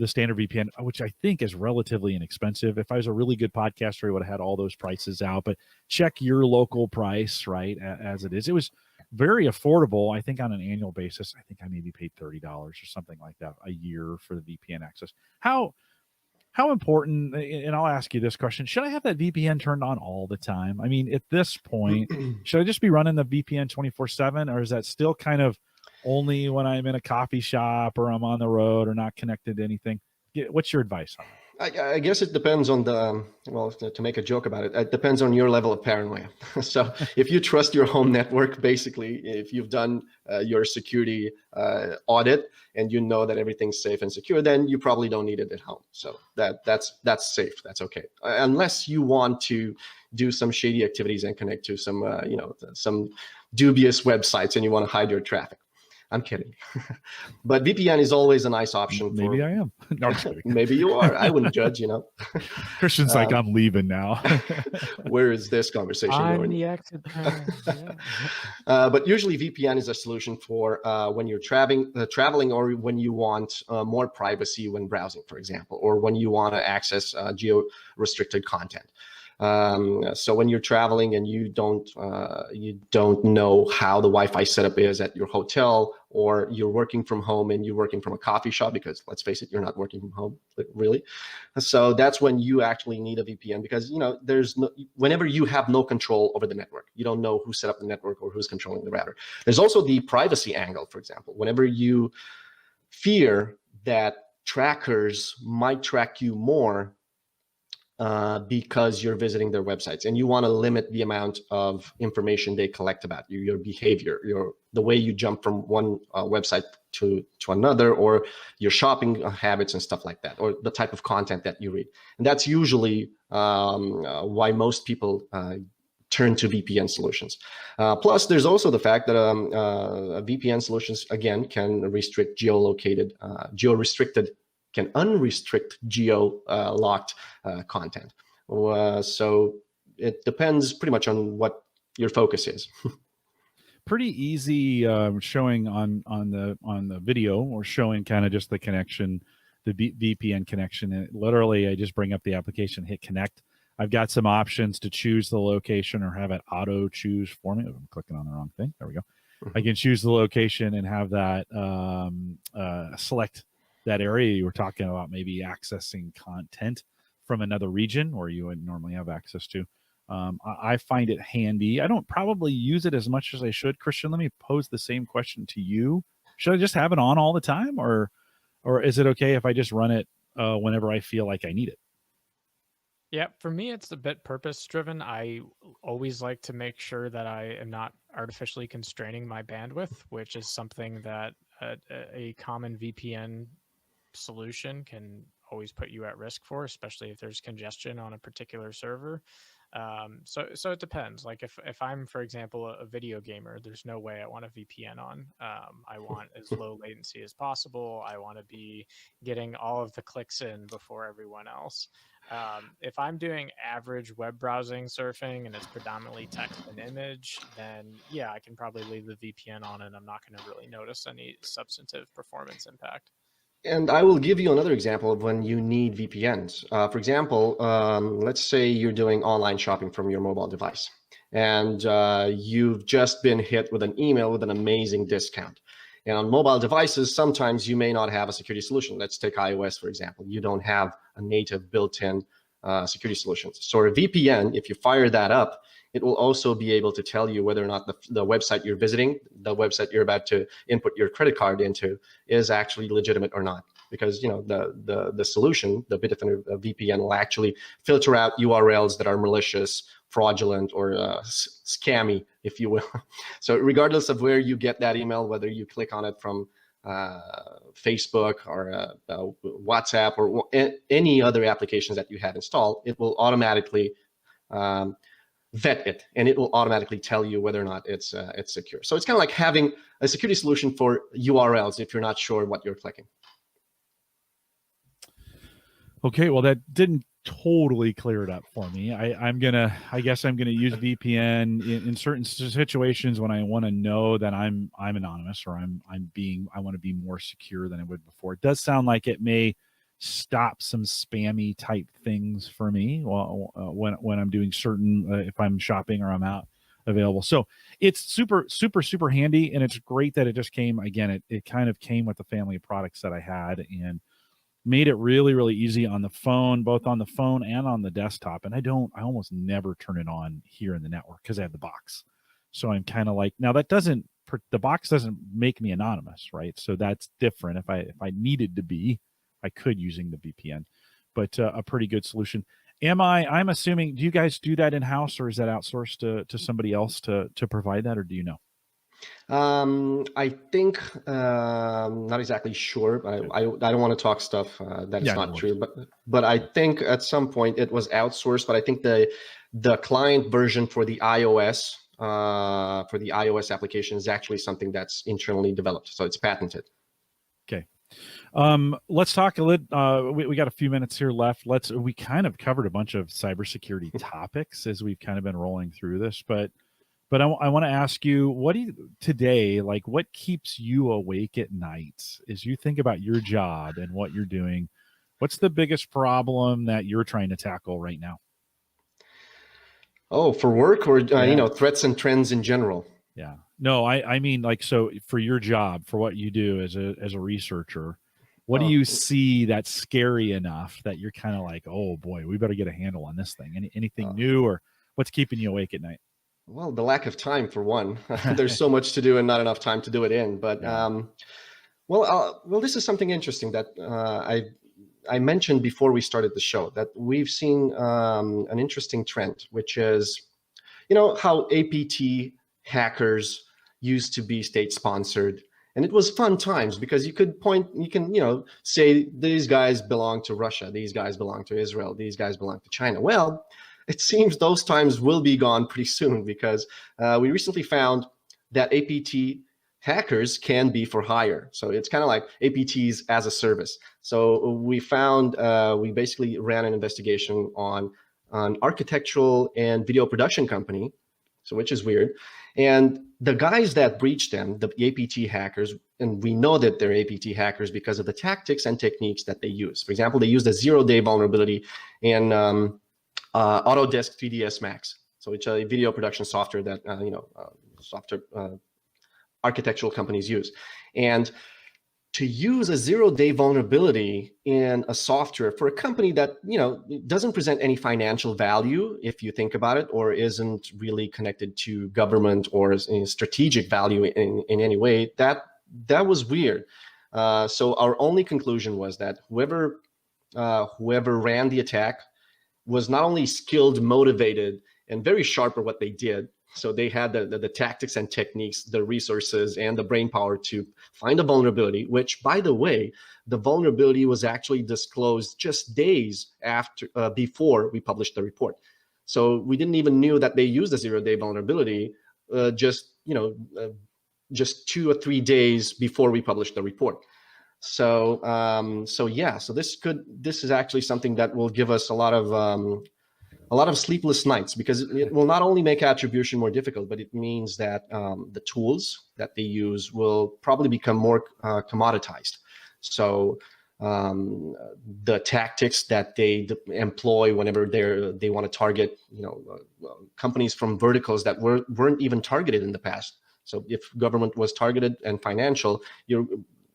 Speaker 1: standard VPN, which I think is relatively inexpensive. If I was a really good podcaster, I would have had all those prices out. But check your local price, right, as it is. It was very affordable. I think on an annual basis, I think I maybe paid $30 or something like that a year for the VPN access. How important, and I'll ask you this question, should I have that VPN turned on all the time? I mean, at this point, should I just be running the VPN 24/7, or is that still kind of only when I'm in a coffee shop or I'm on the road or not connected to anything? What's your advice on that?
Speaker 2: I guess it depends on to make a joke about it, it depends on your level of paranoia. So if you trust your home network, basically, if you've done your security audit and you know that everything's safe and secure, then you probably don't need it at home. So that's safe. That's okay. Unless you want to do some shady activities and connect to some dubious websites and you want to hide your traffic. I'm kidding. But VPN is always a nice option.
Speaker 1: Maybe I am. No, I'm kidding.
Speaker 2: Maybe you are. I wouldn't judge,
Speaker 1: Christian's like, I'm leaving now.
Speaker 2: Where is this conversation going?
Speaker 3: I'm the exit plan. Yeah.
Speaker 2: But usually VPN is a solution for when you're traveling, or when you want more privacy when browsing, for example, or when you want to access geo-restricted content. So when you're traveling and you don't know how the Wi-Fi setup is at your hotel, or you're working from home and you're working from a coffee shop, because let's face it, you're not working from home really. So that's when you actually need a VPN, because whenever you have no control over the network, you don't know who set up the network or who's controlling the router. There's also the privacy angle, for example. Whenever you fear that trackers might track you more because you're visiting their websites, and you want to limit the amount of information they collect about you, your behavior, the way you jump from one website to another, or your shopping habits and stuff like that, or the type of content that you read. And that's usually why most people turn to VPN solutions. Plus, there's also the fact that VPN solutions, again, can restrict geo-restricted, can unrestrict geo-locked content. So it depends pretty much on what your focus is.
Speaker 1: Pretty easy showing on the video, or showing kind of just the connection, the VPN connection. And literally, I just bring up the application, hit connect. I've got some options to choose the location or have it auto choose for me. I'm clicking on the wrong thing. There we go. Mm-hmm. I can choose the location and have that select that area you were talking about, maybe accessing content from another region where you would normally have access to. I find it handy. I don't probably use it as much as I should. Christian, let me pose the same question to you. Should I just have it on all the time, or is it okay if I just run it whenever I feel like I need it?
Speaker 3: Yeah, for me, it's a bit purpose driven. I always like to make sure that I am not artificially constraining my bandwidth, which is something that a common VPN solution can always put you at risk for, especially if there's congestion on a particular server. So it depends. Like if I'm, for example, a video gamer, there's no way I want a VPN on. I want as low latency as possible. I want to be getting all of the clicks in before everyone else. If I'm doing average web browsing surfing and it's predominantly text and image, then yeah, I can probably leave the VPN on and I'm not going to really notice any substantive performance impact.
Speaker 2: And I will give you another example of when you need VPNs. For example, let's say you're doing online shopping from your mobile device, and you've just been hit with an email with an amazing discount. And on mobile devices, sometimes you may not have a security solution. Let's take iOS, for example. You don't have a native built-in security solution. So a VPN, if you fire that up, it will also be able to tell you whether or not the website you're visiting, the website you're about to input your credit card into, is actually legitimate or not. Because the solution, the Bitdefender VPN, will actually filter out URLs that are malicious, fraudulent, or scammy, if you will. So regardless of where you get that email, whether you click on it from Facebook or WhatsApp or any other applications that you have installed, it will automatically vet it, and it will automatically tell you whether or not it's secure. So it's kind of like having a security solution for URLs if you're not sure what you're clicking.
Speaker 1: Okay, well, that didn't totally clear it up for me. I guess I'm gonna use VPN in certain situations when I want to know that I'm anonymous, or I want to be more secure than I would before. It does sound like it may stop some spammy type things for me when I'm doing certain if I'm shopping or I'm out available. So it's super handy, and it's great that it just came again. It kind of came with the family of products that I had, and made it really easy on the phone, both on the phone and on the desktop. And I almost never turn it on here in the network because I have the box. So I'm kind of like, now the box doesn't make me anonymous, right? So that's different. If I needed to be, I could using the VPN, but a pretty good solution. I'm assuming, do you guys do that in-house, or is that outsourced to somebody else to provide that, or do you know?
Speaker 2: I think not exactly sure, but I don't want to talk stuff that is not true. But I think at some point it was outsourced. But I think the client version for the iOS application is actually something that's internally developed, so it's patented.
Speaker 1: Okay. Let's talk a little. We got a few minutes here left. We kind of covered a bunch of cybersecurity topics as we've kind of been rolling through this, but I want to ask you, what keeps you awake at night as you think about your job and what you're doing? What's the biggest problem that you're trying to tackle right now?
Speaker 2: Oh, for work or
Speaker 1: Yeah.
Speaker 2: you know, threats and trends in general?
Speaker 1: Yeah. No, I mean, like, so for your job, for what you do as a researcher, what do
Speaker 2: Oh,
Speaker 1: you see that's scary enough that you're kind of like, oh boy, we better get a handle on this thing? Anything new, or what's keeping you awake at night?
Speaker 2: well, the lack of time for one. There's so much to do and not enough time to do it in. But
Speaker 1: Yeah.
Speaker 2: well, this is something interesting that I mentioned before we started the show, that we've seen an interesting trend, which is, you know, how APT hackers used to be state sponsored. And it was fun times because you can, you know, say these guys belong to Russia, these guys belong to Israel, these guys belong to China. Well, it seems those times will be gone pretty soon, because we recently found that APT hackers can be for hire. So it's kind of like APTs as a service. So we found, we basically ran an investigation on an architectural and video production company, so which is weird. And the guys that breached them, the APT hackers, and we know that they're APT hackers because of the tactics and techniques that they use. For example, they used a zero-day vulnerability in Autodesk 3ds Max. So it's a video production software that software architectural companies use. And to use a zero-day vulnerability in a software for a company that, you know, doesn't present any financial value, if you think about it, or isn't really connected to government or strategic value in any way, that was weird. So our only conclusion was that whoever ran the attack was not only skilled, motivated, and very sharp at what they did. So they had the tactics and techniques, the resources, and the brain power to find a vulnerability, which, by the way, the vulnerability was actually disclosed just days after, before we published the report. So we didn't even knew that they used a zero-day vulnerability just 2 or 3 days before we published the report. So this is actually something that will give us a lot of sleepless nights, because it will not only make attribution more difficult, but it means that the tools that they use will probably become more commoditized. So the tactics that they employ whenever they want to target, you know, companies from verticals that weren't even targeted in the past. So if government was targeted and financial,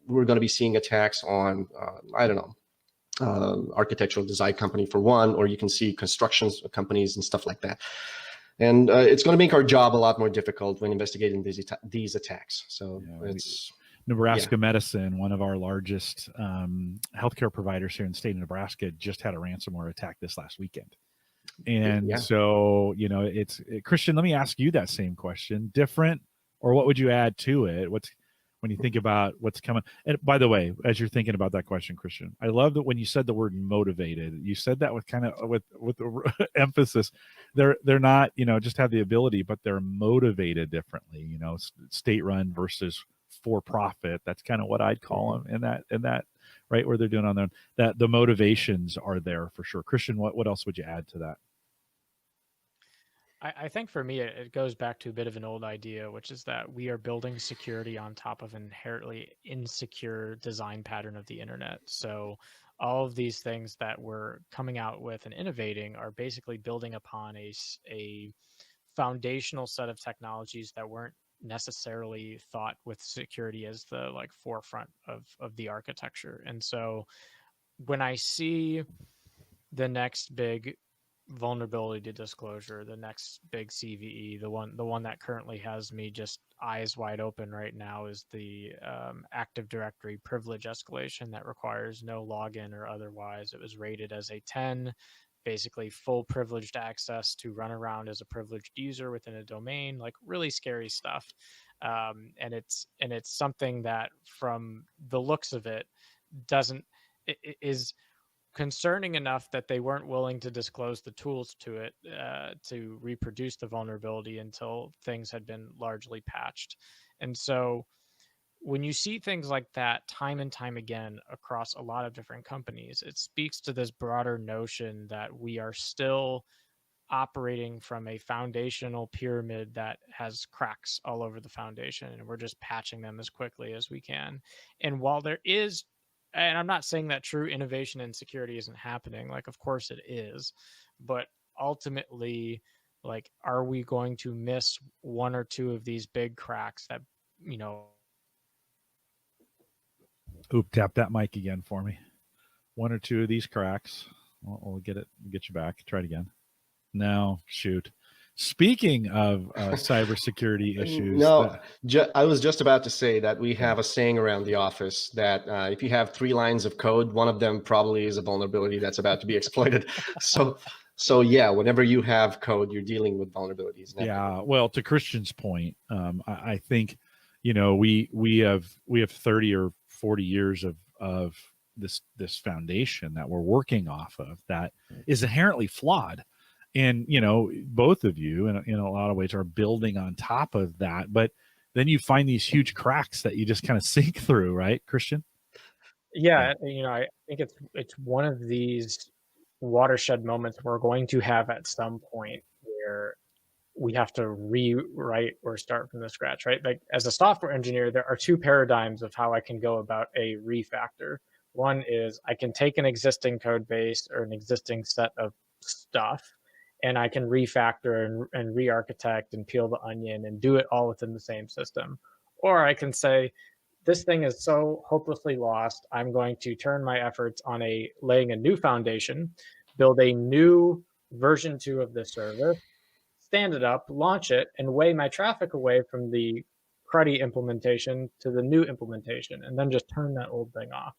Speaker 2: we're going to be seeing attacks on I don't know, architectural design company for one, or you can see construction companies and stuff like that. And it's going to make our job a lot more difficult when investigating these attacks. So it's
Speaker 1: Nebraska Medicine, one of our largest healthcare providers here in the state of Nebraska, just had a ransomware attack this last weekend. And so, you know, Christian, let me ask you that same question. Different, or what would you add to it? When you think about what's coming? And by the way, as you're thinking about that question, Christian, I love that when you said the word motivated, you said that with kind of with the emphasis. They're not, you know, just have the ability, but they're motivated differently. You know, state-run versus for-profit. That's kind of what I'd call them in that right, where they're doing on their own. That the motivations are there for sure. Christian, what else would you add to that?
Speaker 3: I think for me, it goes back to a bit of an old idea, which is that we are building security on top of an inherently insecure design pattern of the internet. So all of these things that we're coming out with and innovating are basically building upon a foundational set of technologies that weren't necessarily thought with security as the like forefront of the architecture. And so when I see the next big vulnerability to disclosure, the next big CVE, the one that currently has me just eyes wide open right now, is the Active Directory privilege escalation that requires no login or otherwise. It was rated as a 10, basically full privileged access to run around as a privileged user within a domain, like really scary stuff. And it's something that, from the looks of it, is concerning enough that they weren't willing to disclose the tools to it to reproduce the vulnerability until things had been largely patched. And so when you see things like that time and time again across a lot of different companies, it speaks to this broader notion that we are still operating from a foundational pyramid that has cracks all over the foundation, and we're just patching them as quickly as we can. And while there is, and I'm not saying that true innovation and security isn't happening, like of course it is, but ultimately, Like, are we going to miss one or two of these big cracks that, you know?
Speaker 1: Oop, tap that mic again for me. One or two of these cracks. We'll get you back. Try it again. No, shoot. Speaking of cybersecurity issues,
Speaker 2: No, I was just about to say that we have a saying around the office that if you have 3 lines of code, one of them probably is a vulnerability that's about to be exploited. So yeah, whenever you have code, you're dealing with vulnerabilities.
Speaker 1: Yeah, well, to Christian's point, I think, you know, we have 30 or 40 years of this foundation that we're working off of that is inherently flawed. And, you know, both of you in a lot of ways are building on top of that, but then you find these huge cracks that you just kind of sink through, right, Christian?
Speaker 3: Yeah, you know, I think it's one of these watershed moments we're going to have at some point where we have to rewrite or start from the scratch, right? Like, as a software engineer, there are 2 paradigms of how I can go about a refactor. One is I can take an existing code base or an existing set of stuff, and I can refactor and re-architect and peel the onion and do it all within the same system. Or I can say, this thing is so hopelessly lost, I'm going to turn my efforts on laying a new foundation, build a new version 2 of this service, stand it up, launch it, and weigh my traffic away from the cruddy implementation to the new implementation, and then just turn that old thing off.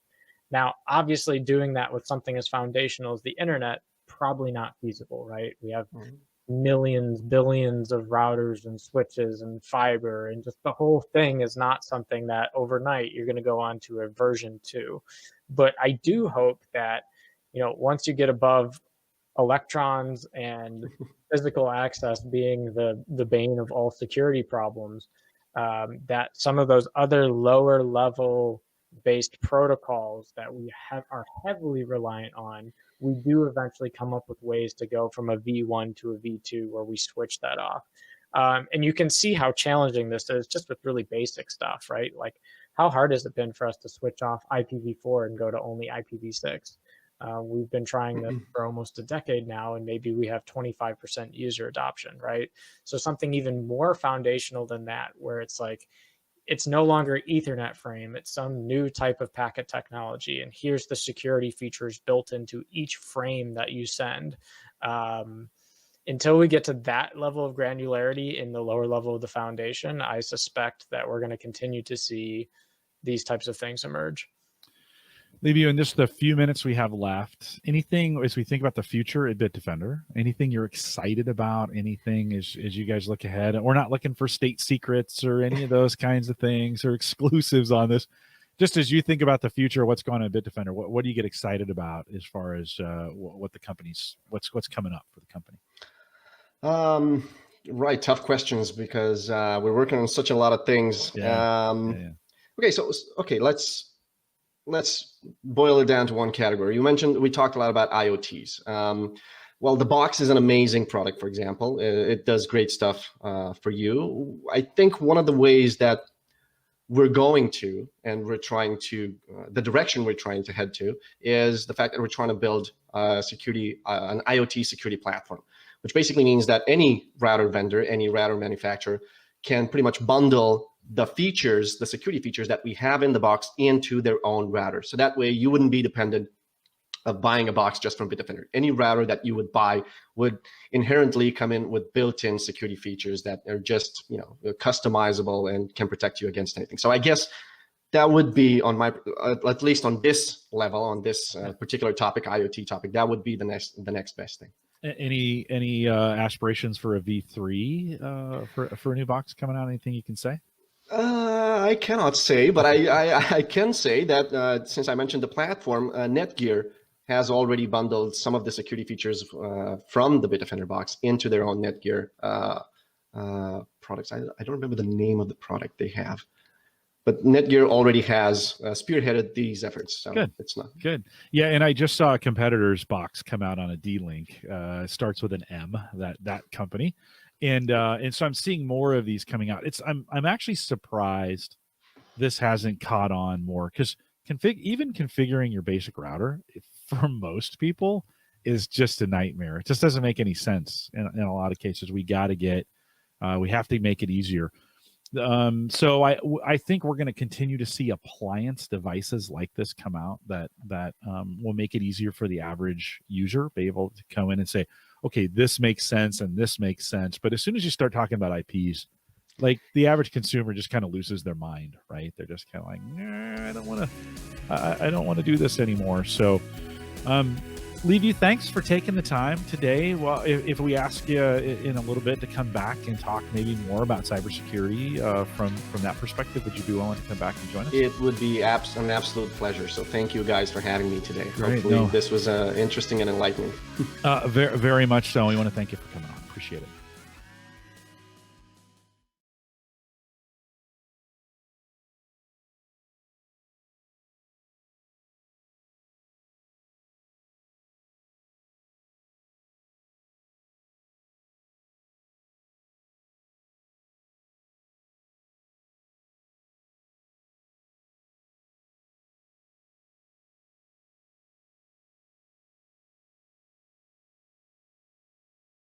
Speaker 3: Now, obviously, doing that with something as foundational as the internet, probably not feasible, right? We have millions, billions of routers and switches and fiber, and just the whole thing is not something that overnight you're going to go on to a version 2. But I do hope that, you know, once you get above electrons and physical access being the bane of all security problems, that some of those other lower level based protocols that we are heavily reliant on, we do eventually come up with ways to go from a V1 to a V2 where we switch that off. And you can see how challenging this is just with really basic stuff, right? Like, how hard has it been for us to switch off IPv4 and go to only IPv6? We've been trying this for almost a decade now, and maybe we have 25% user adoption, right? So something even more foundational than that, where it's like, it's no longer Ethernet frame, it's some new type of packet technology, and here's the security features built into each frame that you send. Until we get to that level of granularity in the lower level of the foundation, I suspect that we're going to continue to see these types of things emerge.
Speaker 1: Liviu, in just the few minutes we have left, anything as we think about the future at Bitdefender, anything you're excited about, anything as you guys look ahead? And we're not looking for state secrets or any of those kinds of things or exclusives on this. Just as you think about the future, what's going on at Bitdefender, what do you get excited about as far as what the company's, what's coming up for the company?
Speaker 2: Right, tough questions because we're working on such a lot of things. Okay, so let's boil it down to one category. We talked a lot about IoTs. Well, the box is an amazing product, for example. It does great stuff for you. I think one of the ways that we're going to, and we're trying to, the direction we're trying to head to, is the fact that we're trying to build an IoT security platform, which basically means that any router vendor, any router manufacturer can pretty much bundle the features, the security features that we have in the box into their own router. So that way you wouldn't be dependent of buying a box just from Bitdefender. Any router that you would buy would inherently come in with built-in security features that are just, you know, customizable and can protect you against anything. So I guess that would be on my, at least on this level, on this particular topic, IoT topic, that would be the next best thing.
Speaker 1: Any aspirations for a V3 for a new box coming out? Anything you can say?
Speaker 2: I cannot say, but I can say that since I mentioned the platform, Netgear has already bundled some of the security features from the Bitdefender box into their own Netgear products. I don't remember the name of the product they have, but Netgear already has spearheaded these efforts. So
Speaker 1: good.
Speaker 2: It's not
Speaker 1: good. Yeah, and I just saw a competitor's box come out on a D-Link. Starts with an M. That company. And so I'm seeing more of these coming out. I'm actually surprised this hasn't caught on more, because even configuring your basic router for most people is just a nightmare. It just doesn't make any sense in a lot of cases. We got to get, we have to make it easier. So I think we're going to continue to see appliance devices like this come out that will make it easier for the average user, be able to come in and say, okay, this makes sense and this makes sense. But as soon as you start talking about IPs, like the average consumer just kind of loses their mind, right? They're just kind of like, nah, I don't want to do this anymore. So, Liviu, thanks for taking the time today. Well, if we ask you in a little bit to come back and talk maybe more about cybersecurity from that perspective, would you be willing to come back and join us?
Speaker 2: It would be an absolute pleasure. So thank you guys for having me today.
Speaker 1: Great,
Speaker 2: Hopefully this was interesting and enlightening.
Speaker 1: Very, very much so. We want to thank you for coming on. Appreciate it.